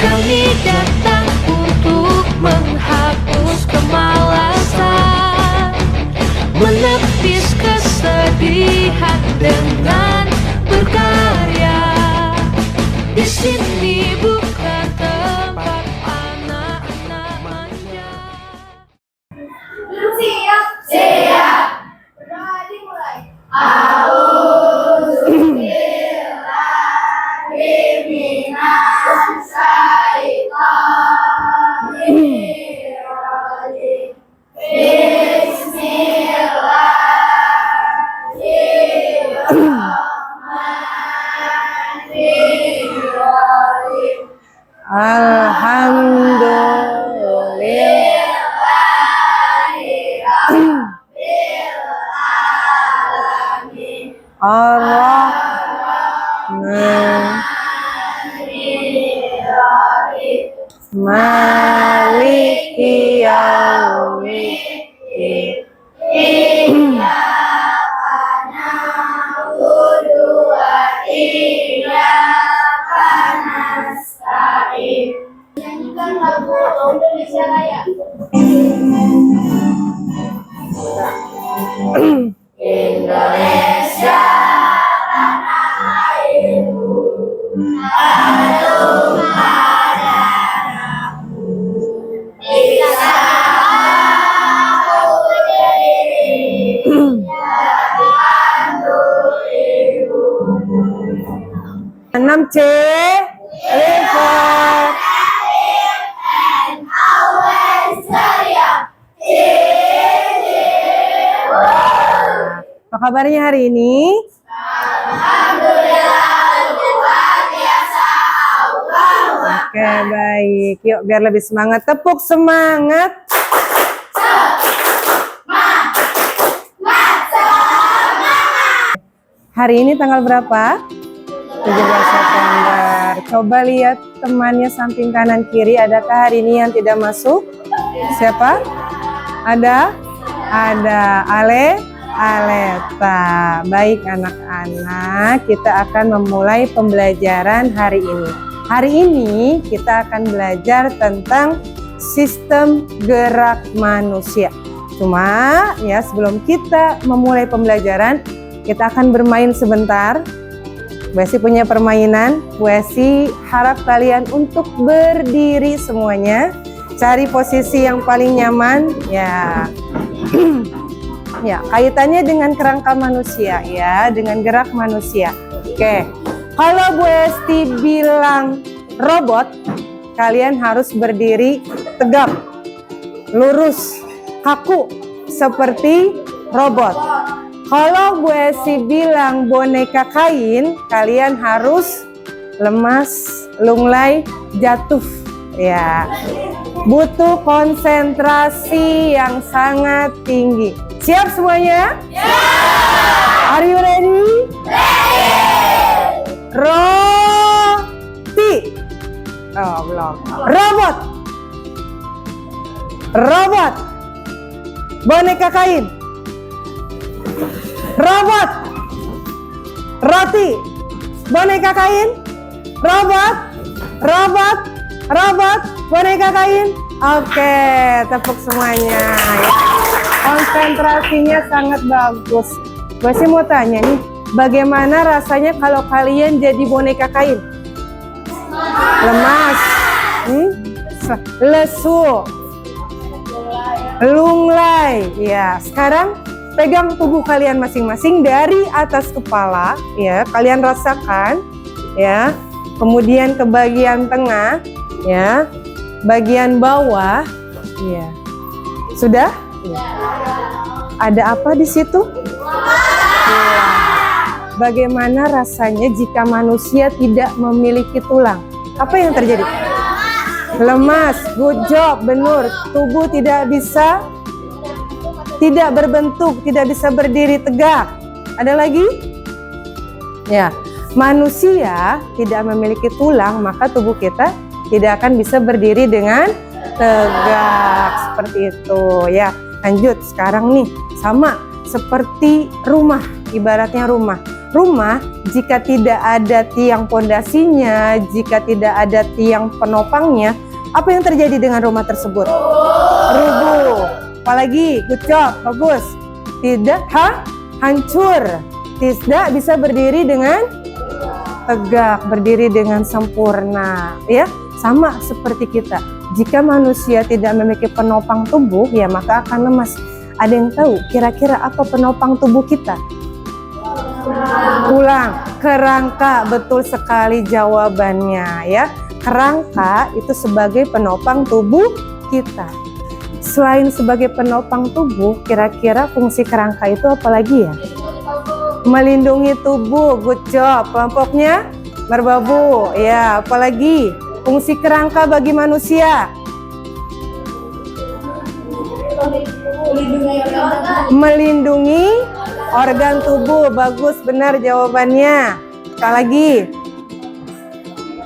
Demi datang untuk menghapus kemalasan, menepis kesedihan dengan berkarya. Di sini bukan tempat anak-anak manja. Siap, siap. Berdoa dimulai. Maliki yaumiddin. Nyanyikan lagu Indonesia Raya. Indonesia enam C report. Apa kabarnya hari ini? Oke, baik. Yuk biar lebih semangat. Tepuk semangat. Hari ini tanggal berapa? 17 September. Coba lihat temannya samping kanan kiri. Adakah hari ini yang tidak masuk? Siapa? Ada? Ada. Aleta. Baik anak-anak, kita akan memulai pembelajaran hari ini. Hari ini kita akan belajar tentang sistem gerak manusia. Cuma ya sebelum kita memulai pembelajaran, kita akan bermain sebentar. Bu Esi punya permainan. Bu Esi harap kalian untuk berdiri semuanya. Cari posisi yang paling nyaman. Ya. Ya, kaitannya dengan kerangka manusia ya, dengan gerak manusia. Oke. Kalau Bu Esti bilang robot, kalian harus berdiri tegap, lurus, kaku seperti robot. Kalau Bu Esi bilang boneka kain, kalian harus lemas, lunglai, jatuh. Ya. Butuh konsentrasi yang sangat tinggi. Siap semuanya? Siap. Are you ready? Ready. Roti. Oh, belum. Robot. Robot. Boneka kain. Robot. Roti. Boneka kain. Robot. Robot. Robot. Boneka kain. Oke, tepuk semuanya. Konsentrasinya sangat bagus. Gue sih mau tanya nih, bagaimana rasanya kalau kalian jadi boneka kain? Lemas, lesu, lunglai. Ya, sekarang pegang tubuh kalian masing-masing dari atas kepala. Ya, kalian rasakan. Ya, kemudian ke bagian tengah. Ya, bagian bawah. Ya, sudah? Ya. Ada apa di situ? Ya. Bagaimana rasanya jika manusia tidak memiliki tulang? Apa yang terjadi? Lemas, good job, benar. Tubuh tidak bisa, tidak berbentuk, tidak bisa berdiri tegak. Ada lagi? Ya, manusia tidak memiliki tulang, maka tubuh kita tidak akan bisa berdiri dengan tegak seperti itu. Ya, lanjut sekarang nih, sama seperti rumah, ibaratnya rumah. rumah, jika tidak ada tiang pondasinya, jika tidak ada tiang penopangnya, apa yang terjadi dengan rumah tersebut? Rubuh. Apalagi, good job, bagus. Tidak hancur. Tidak bisa berdiri dengan tegak, berdiri dengan sempurna. Ya, sama seperti kita. Jika manusia tidak memiliki penopang tubuh, ya maka akan lemas. Ada yang tahu kira-kira apa penopang tubuh kita? Tulang, kerangka, betul sekali jawabannya ya. Kerangka itu sebagai penopang tubuh kita. Selain sebagai penopang tubuh, kira-kira fungsi kerangka itu apa lagi ya? Melindungi tubuh, good job. Kelompoknya merbabu, ya. Apalagi fungsi kerangka bagi manusia? Melindungi organ tubuh, bagus, benar jawabannya. Sekali lagi,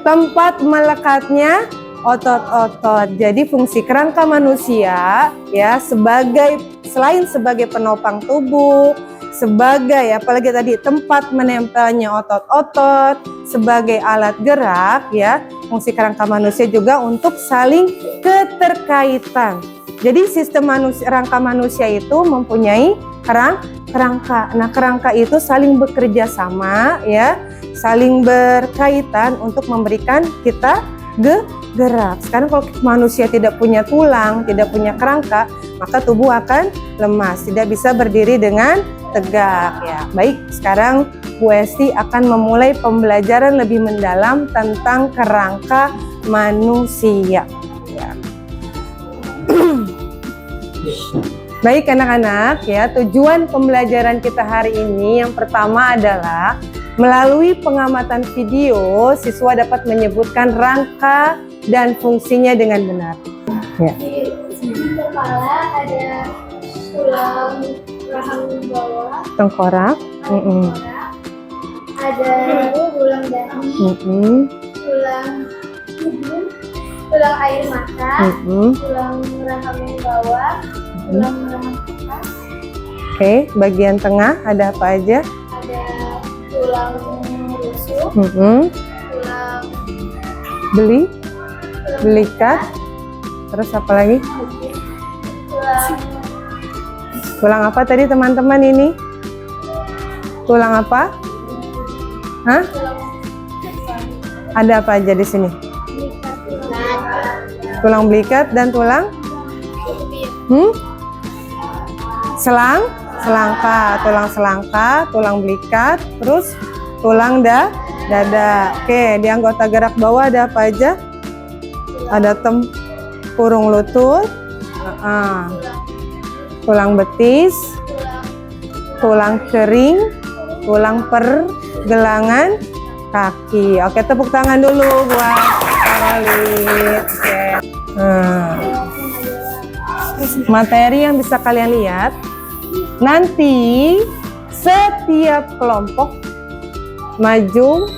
tempat melekatnya otot-otot. Jadi fungsi kerangka manusia ya selain sebagai penopang tubuh, sebagai apalagi tadi tempat menempelnya otot-otot, sebagai alat gerak ya. Fungsi kerangka manusia juga untuk saling keterkaitan. Jadi sistem rangka manusia itu mempunyai kerangka. Nah, kerangka itu saling bekerja sama ya, saling berkaitan untuk memberikan kita gerak. Sekarang kalau manusia tidak punya tulang, tidak punya kerangka, maka tubuh akan lemas, tidak bisa berdiri dengan tegak ya. Baik, sekarang Bu Esti akan memulai pembelajaran lebih mendalam tentang kerangka manusia. Ya. Baik anak-anak ya, tujuan pembelajaran kita hari ini yang pertama adalah melalui pengamatan video, siswa dapat menyebutkan rangka dan fungsinya dengan benar. Ya. Di kepala ada tulang rahang bawah, Tengkorak, ada tulang dahi, tulang hidung, tulang air mata, tulang rahang bawah, tulang rahang atas. Oke, bagian tengah ada apa aja? Ada tulang rusuk, tulang belikat, terus apa lagi? Tulang apa tadi teman-teman ini? Tulang apa? Hah? Ada apa aja di sini? Tulang belikat dan tulang? Selangka, tulang selangka, tulang belikat, terus tulang dada. Oke, di anggota gerak bawah ada apa aja? Ada tempurung lutut, tulang betis, tulang kering, tulang pergelangan kaki. Oke, tepuk tangan dulu buat Caroline. Oke. Materi yang bisa kalian lihat, nanti setiap kelompok maju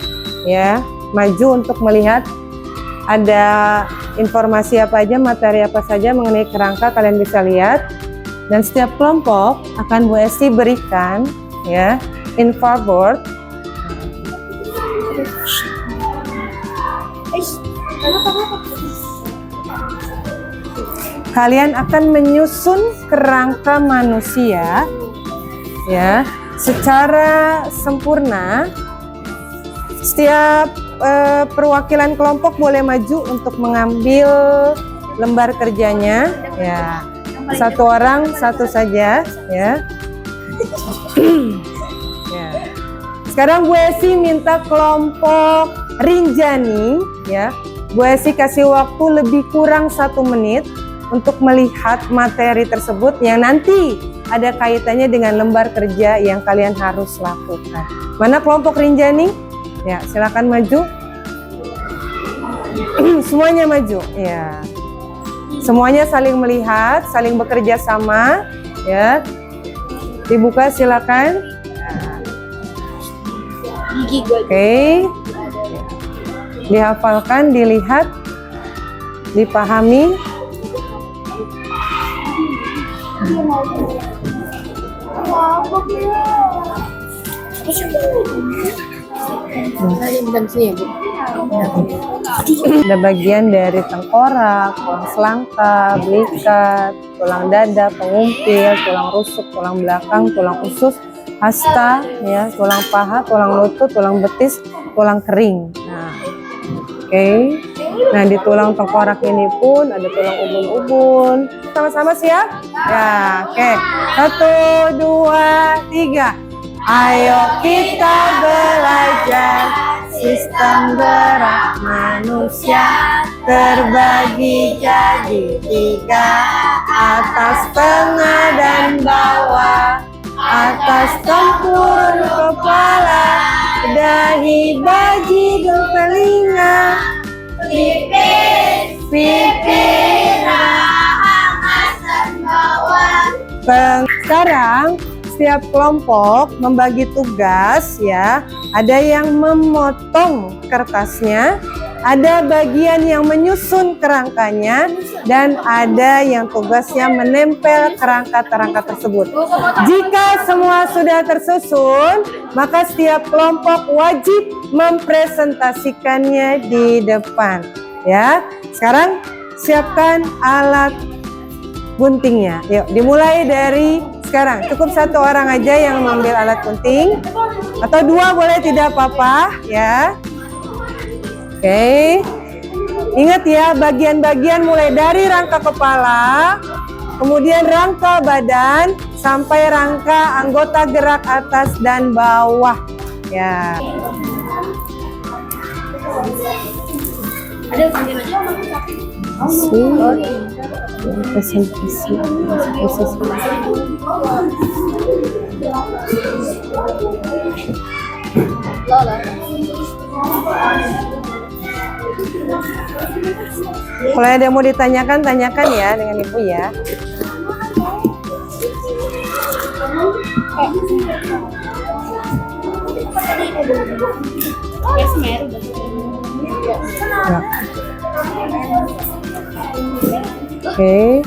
untuk melihat ada informasi apa aja, materi apa saja mengenai kerangka, kalian bisa lihat. Dan setiap kelompok akan Bu Esti berikan ya infoboard. Kalian akan menyusun kerangka manusia ya secara sempurna. Setiap perwakilan kelompok boleh maju untuk mengambil lembar kerjanya ya. Satu orang satu saja ya. Ya. Sekarang Bu Esti minta kelompok Rinjani ya. Bu Esti kasih waktu lebih kurang 1 menit untuk melihat materi tersebut yang nanti ada kaitannya dengan lembar kerja yang kalian harus lakukan. Mana kelompok Rinjani? Ya, silakan maju. Semuanya maju. Ya. Semuanya saling melihat, saling bekerja sama. Ya. Dibuka silakan. Oke. Dihafalkan, dilihat, dipahami. Ada bagian dari tengkorak, tulang selangka, belikat, tulang dada, pengumpil, tulang rusuk, tulang belakang, tulang usus, hasta, ya, tulang paha, tulang lutut, tulang betis, tulang kering. Nah, oke. Nah, di tulang tengkorak ini pun ada tulang ubun-ubun. Sama-sama siap? Ya, oke. 1, 2, 3. Ayo kita belajar sistem gerak manusia terbagi jadi 3, atas, tengah, dan bawah. Atas tempurung kepala, dahi, baji, hidung, telinga, pipi, rahang, atas, bawah. Sekarang setiap kelompok membagi tugas, ya. Ada yang memotong kertasnya, ada bagian yang menyusun kerangkanya, dan ada yang tugasnya menempel kerangka-kerangka tersebut. Jika semua sudah tersusun, maka setiap kelompok wajib mempresentasikannya di depan. Ya, sekarang siapkan alat guntingnya. Yuk, dimulai dari sekarang. Cukup 1 orang aja yang mengambil alat gunting, atau 2 boleh, tidak apa-apa, ya. Oke, ingat ya, bagian-bagian mulai dari rangka kepala, kemudian rangka badan, sampai rangka anggota gerak atas dan bawah. Ya. Kalau ada yang mau ditanyakan, tanyakan ya dengan Ibu ya. Oke.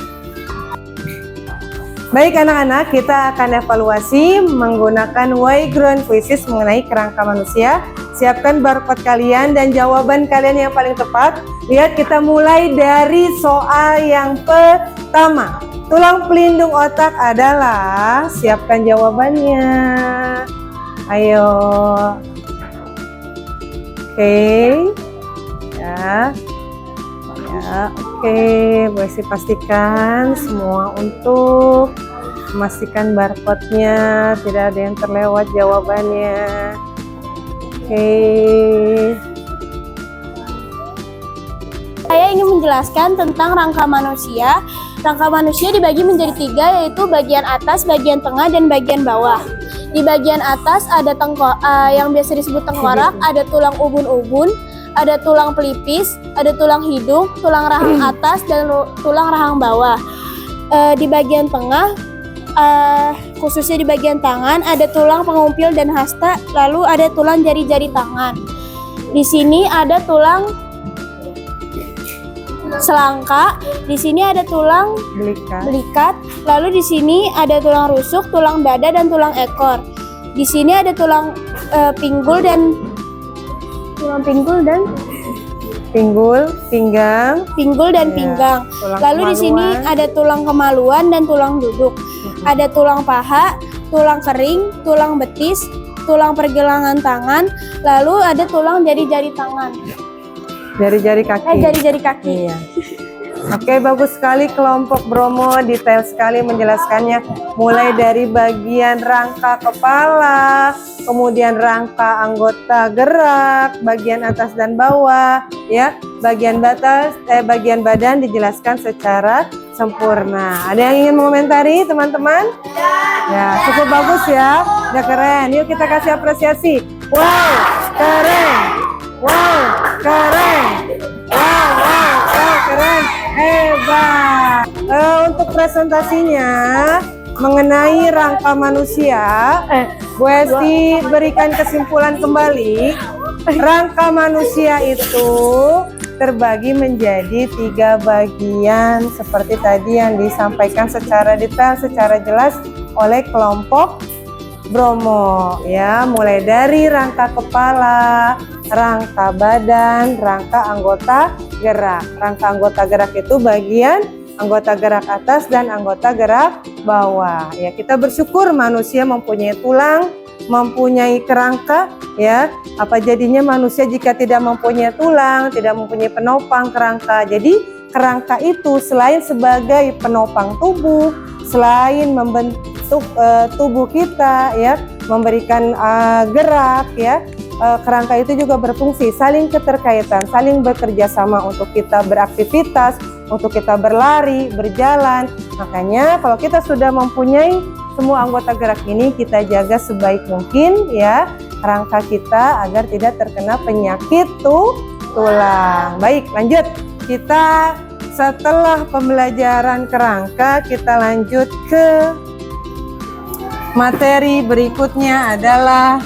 Baik anak-anak, kita akan evaluasi menggunakan why ground quizzes mengenai kerangka manusia. Siapkan barcode kalian dan jawaban kalian yang paling tepat. Lihat, kita mulai dari soal yang pertama. Tulang pelindung otak adalah, siapkan jawabannya. Ayo. Oke. Ya. Ya, oke. Boleh pastikan semua untuk memastikan barcode-nya, tidak ada yang terlewat jawabannya. Oke. Saya ingin menjelaskan tentang rangka manusia. Rangka manusia dibagi menjadi 3, yaitu bagian atas, bagian tengah, dan bagian bawah. Di bagian atas ada yang biasa disebut tengkorak, ada tulang ubun-ubun, ada tulang pelipis, ada tulang hidung, tulang rahang atas, dan tulang rahang bawah. Di bagian tengah, khususnya di bagian tangan, ada tulang pengumpil dan hasta, lalu ada tulang jari-jari tangan. Di sini ada tulang selangka, di sini ada tulang belikat, lalu di sini ada tulang rusuk, tulang dada, dan tulang ekor. Di sini ada tulang pinggul, pinggang. Lalu di sini ada tulang kemaluan dan tulang duduk. Ada tulang paha, tulang kering, tulang betis, tulang pergelangan tangan, lalu ada tulang jari-jari tangan. Jari-jari kaki. Jari-jari kaki. Iya. Oke, bagus sekali kelompok Bromo, detail sekali menjelaskannya. Mulai dari bagian rangka kepala, kemudian rangka anggota gerak, bagian atas dan bawah, ya. Bagian badan dijelaskan secara sempurna. Ada yang ingin mengomentari, teman-teman? Ya, cukup bagus ya. Udah keren. Yuk kita kasih apresiasi. Wow, keren. Wow, keren. Wow, keren. Hebat. Untuk presentasinya mengenai rangka manusia, Bu Esti berikan kesimpulan kembali. Rangka manusia itu terbagi menjadi 3 bagian seperti tadi yang disampaikan secara detail, secara jelas oleh kelompok Bromo ya, mulai dari rangka kepala, rangka badan, rangka anggota gerak. Rangka anggota gerak itu bagian anggota gerak atas dan anggota gerak bawah. Ya, kita bersyukur manusia mempunyai tulang, mempunyai kerangka ya. Apa jadinya manusia jika tidak mempunyai tulang, tidak mempunyai penopang kerangka. Jadi kerangka itu selain sebagai penopang tubuh, selain membentuk tubuh kita ya, memberikan gerak ya, kerangka itu juga berfungsi saling keterkaitan, saling bekerja sama untuk kita beraktivitas, untuk kita berlari, berjalan. Makanya kalau kita sudah mempunyai semua anggota gerak ini, kita jaga sebaik mungkin ya kerangka kita agar tidak terkena penyakit tulang. Baik, lanjut. Kita setelah pembelajaran kerangka, kita lanjut ke materi berikutnya adalah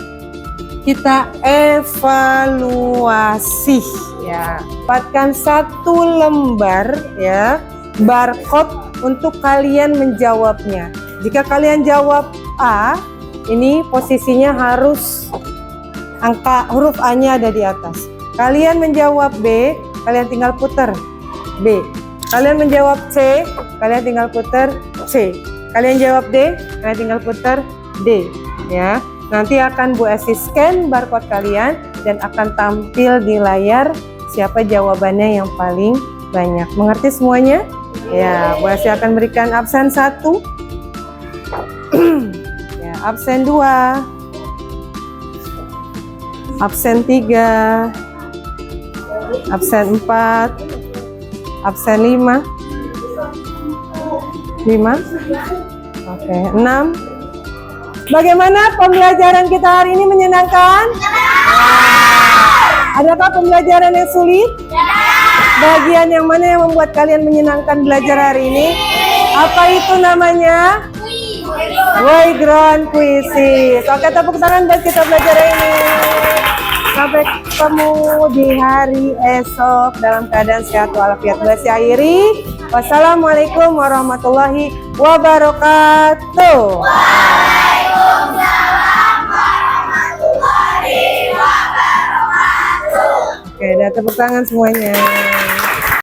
kita evaluasi ya. Dapatkan 1 lembar ya barcode untuk kalian menjawabnya. Jika kalian jawab A, ini posisinya harus angka huruf A-nya ada di atas. Kalian menjawab B, kalian tinggal putar B. Kalian menjawab C, kalian tinggal putar C. Kalian jawab D, kalian tinggal putar D ya. Nanti akan Bu Esi scan barcode kalian dan akan tampil di layar siapa jawabannya yang paling banyak. Mengerti semuanya? Ya, Bu Esi akan berikan absen 1. Ya, absen 2. Absen 3. Absen 4. Absen 5. 5. Oke, 6. Bagaimana pembelajaran kita hari ini, menyenangkan? Adakah pembelajaran yang sulit? Bagian yang mana yang membuat kalian menyenangkan belajar hari ini? Apa itu namanya? Background quizzes. Oke, tepuk tangan buat kita belajar ini. Sampai ketemu di hari esok dalam keadaan sehat walafiat. Saya akhiri. Wassalamualaikum warahmatullahi wabarakatuh. Oke, udah tepuk tangan semuanya.